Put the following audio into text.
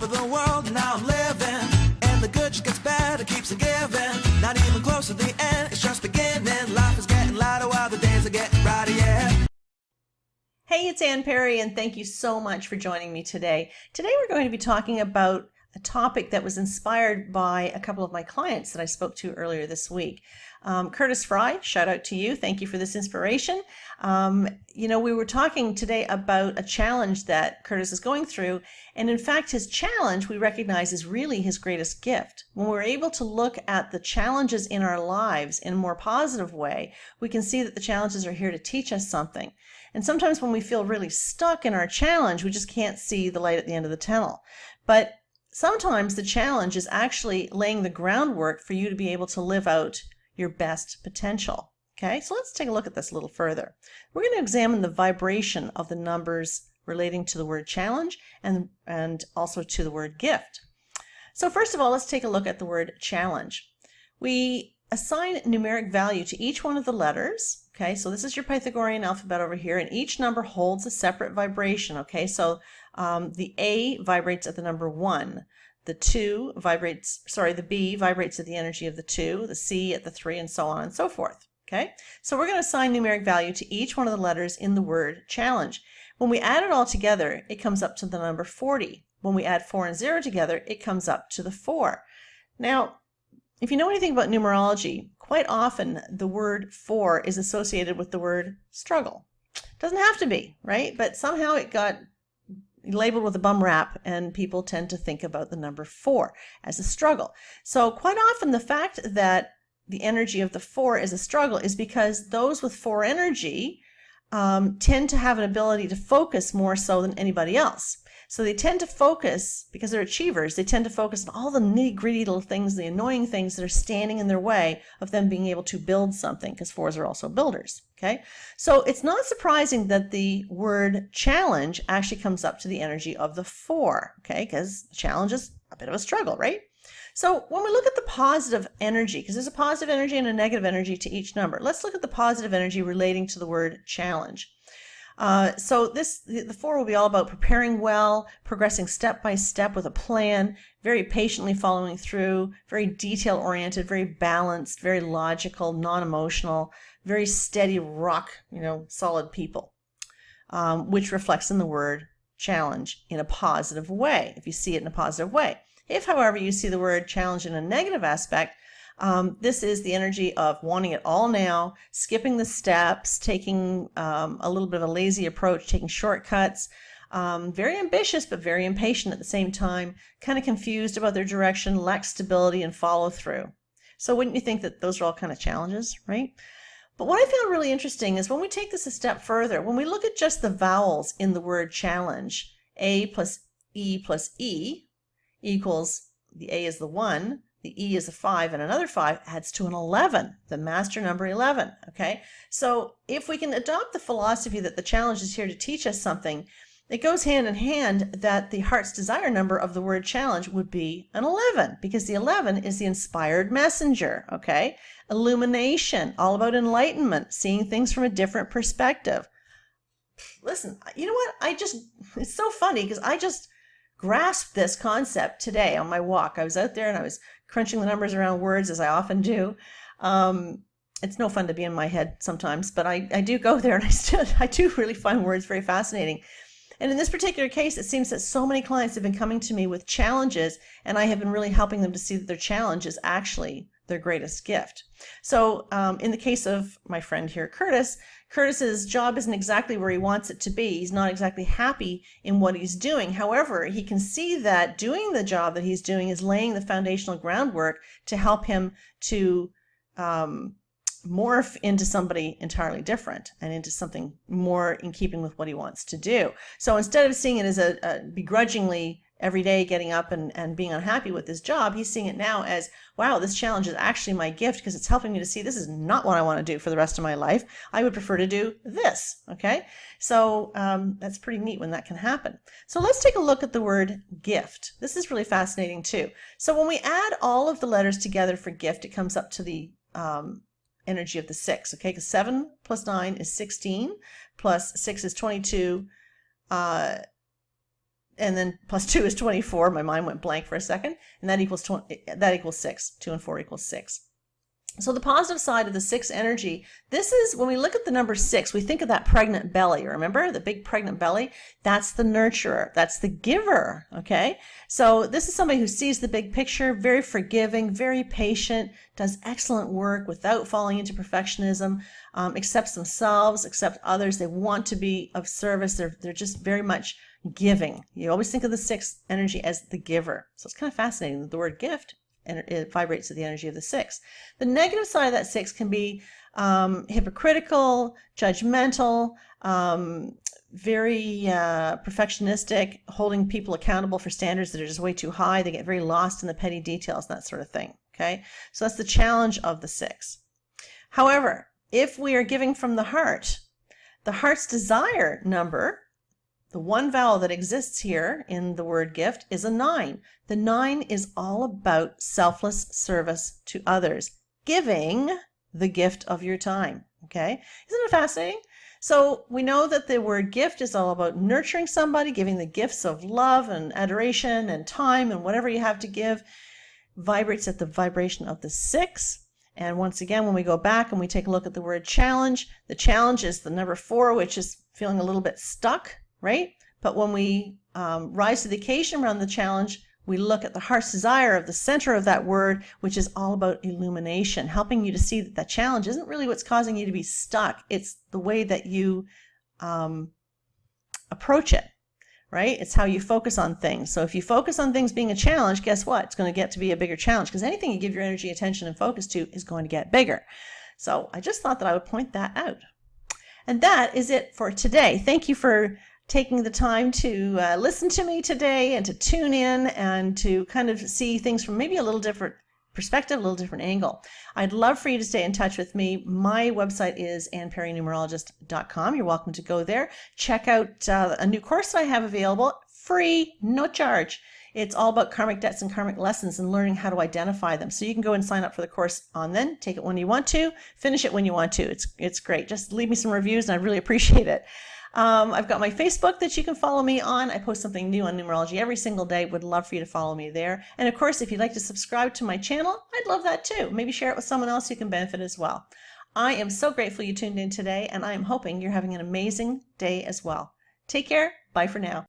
of the world, now I'm living. And the good just gets better, keeps on giving. Not even close to the end, it's just beginning. Life is getting lighter while the days are getting brighter, yeah. Hey, it's Ann Perry, and thank you so much for joining me today. Today we're going to be talking about a topic that was inspired by a couple of my clients that I spoke to earlier this week. Curtis Fry, shout out to you. Thank you for this inspiration. We were talking today about a challenge that Curtis is going through, and in fact, his challenge we recognize is really his greatest gift. When we're able to look at the challenges in our lives in a more positive way, we can see that the challenges are here to teach us something. And sometimes when we feel really stuck in our challenge, we just can't see the light at the end of the tunnel. But sometimes the challenge is actually laying the groundwork for you to be able to live out your best potential. Okay, so let's take a look at this a little further. We're going to examine the vibration of the numbers relating to the word challenge and also to the word gift. So first of all, let's take a look at the word challenge. We assign numeric value to each one of the letters. Okay, so this is your Pythagorean alphabet over here, and each number holds a separate vibration. Okay, so the A vibrates at the number 1. The B vibrates at the energy of the 2, the C at the 3, and so on and so forth. Okay, so we're going to assign numeric value to each one of the letters in the word challenge. When we add it all together, it comes up to the number 40. When we add 4 and 0 together, it comes up to the 4. Now, if you know anything about numerology, quite often the word 4 is associated with the word struggle. Doesn't have to be, right? But somehow it got labeled with a bum rap, and people tend to think about the number 4 as a struggle. So quite often the fact that the energy of the 4 is a struggle is because those with 4 energy tend to have an ability to focus more so than anybody else. So they tend to focus, because they're achievers, they tend to focus on all the nitty-gritty little things, the annoying things that are standing in their way of them being able to build something, because 4s are also builders. Okay, so it's not surprising that the word challenge actually comes up to the energy of the 4, okay, because challenge is a bit of a struggle, right? So when we look at the positive energy, because there's a positive energy and a negative energy to each number, let's look at the positive energy relating to the word challenge. So the 4 will be all about preparing well, progressing step by step with a plan, very patiently following through, very detail oriented, very balanced, very logical, non-emotional, very steady rock, solid people, which reflects in the word challenge in a positive way, if you see it in a positive way. If, however, you see the word challenge in a negative aspect, this is the energy of wanting it all now, skipping the steps, taking a little bit of a lazy approach, taking shortcuts, very ambitious but very impatient at the same time, kind of confused about their direction, lack stability and follow through. So wouldn't you think that those are all kind of challenges, right? But what I found really interesting is when we take this a step further, when we look at just the vowels in the word challenge, A plus E equals, the A is the 1, the E is a 5, and another 5 adds to an 11, the master number 11, okay? So if we can adopt the philosophy that the challenge is here to teach us something, it goes hand in hand that the heart's desire number of the word challenge would be an 11, because the 11 is the inspired messenger, okay? Illumination, all about enlightenment, seeing things from a different perspective. Listen, you know what? It's so funny because I just grasped this concept today on my walk. I was out there and I was crunching the numbers around words, as I often do. It's no fun to be in my head sometimes, but I do go there, and I do really find words very fascinating. And in this particular case, it seems that so many clients have been coming to me with challenges, and I have been really helping them to see that their challenge is actually their greatest gift. So in the case of my friend here, Curtis's job isn't exactly where he wants it to be. He's not exactly happy in what he's doing. However, he can see that doing the job that he's doing is laying the foundational groundwork to help him to morph into somebody entirely different and into something more in keeping with what he wants to do. So instead of seeing it as a begrudgingly every day getting up and being unhappy with his job, he's seeing it now as, wow, this challenge is actually my gift because it's helping me to see this is not what I want to do for the rest of my life. I would prefer to do this, okay? So that's pretty neat when that can happen. So let's take a look at the word gift. This is really fascinating too. So when we add all of the letters together for gift, it comes up to the energy of the 6, okay? Because 7 plus 9 is 16, plus 6 is 22, and then plus 2 is 24. My mind went blank for a second, and that equals 6. 2 and 4 equals 6. So the positive side of the 6 energy, this is when we look at the number 6, we think of that pregnant belly. Remember the big pregnant belly? That's the nurturer. That's the giver. Okay. So this is somebody who sees the big picture, very forgiving, very patient, does excellent work without falling into perfectionism, accepts themselves, accepts others. They want to be of service. They're just very much giving. You always think of the 6 energy as the giver. So it's kind of fascinating that the word gift, and it vibrates to the energy of the 6. The negative side of that 6 can be hypocritical, judgmental, very perfectionistic, holding people accountable for standards that are just way too high. They get very lost in the petty details and that sort of thing. Okay, so that's the challenge of the 6. However, if we are giving from the heart's desire number, the one vowel that exists here in the word gift is a 9. The 9 is all about selfless service to others, giving the gift of your time. Okay, isn't it fascinating? So we know that the word gift is all about nurturing somebody, giving the gifts of love and adoration and time and whatever you have to give. Vibrates at the vibration of the 6. And once again, when we go back and we take a look at the word challenge, the challenge is the number 4, which is feeling a little bit stuck, right? But when we rise to the occasion around the challenge, we look at the heart's desire of the center of that word, which is all about illumination, helping you to see that the challenge isn't really what's causing you to be stuck. It's the way that you approach it, right? It's how you focus on things. So if you focus on things being a challenge, guess what? It's going to get to be a bigger challenge, because anything you give your energy, attention, and focus to is going to get bigger. So I just thought that I would point that out. And that is it for today. Thank you for taking the time to listen to me today and to tune in and to kind of see things from maybe a little different perspective, a little different angle. I'd love for you to stay in touch with me. My website is AnnPerryNumerologist.com. You're welcome to go there. Check out a new course that I have available, free, no charge. It's all about karmic debts and karmic lessons and learning how to identify them. So you can go and sign up for the course on then, take it when you want to, finish it when you want to. It's great. Just leave me some reviews and I'd really appreciate it. I've got my Facebook that you can follow me on. I post something new on numerology every single day. Would love for you to follow me there. And of course, if you'd like to subscribe to my channel, I'd love that too. Maybe share it with someone else who can benefit as well. I am so grateful you tuned in today, and I am hoping you're having an amazing day as well. Take care. Bye for now.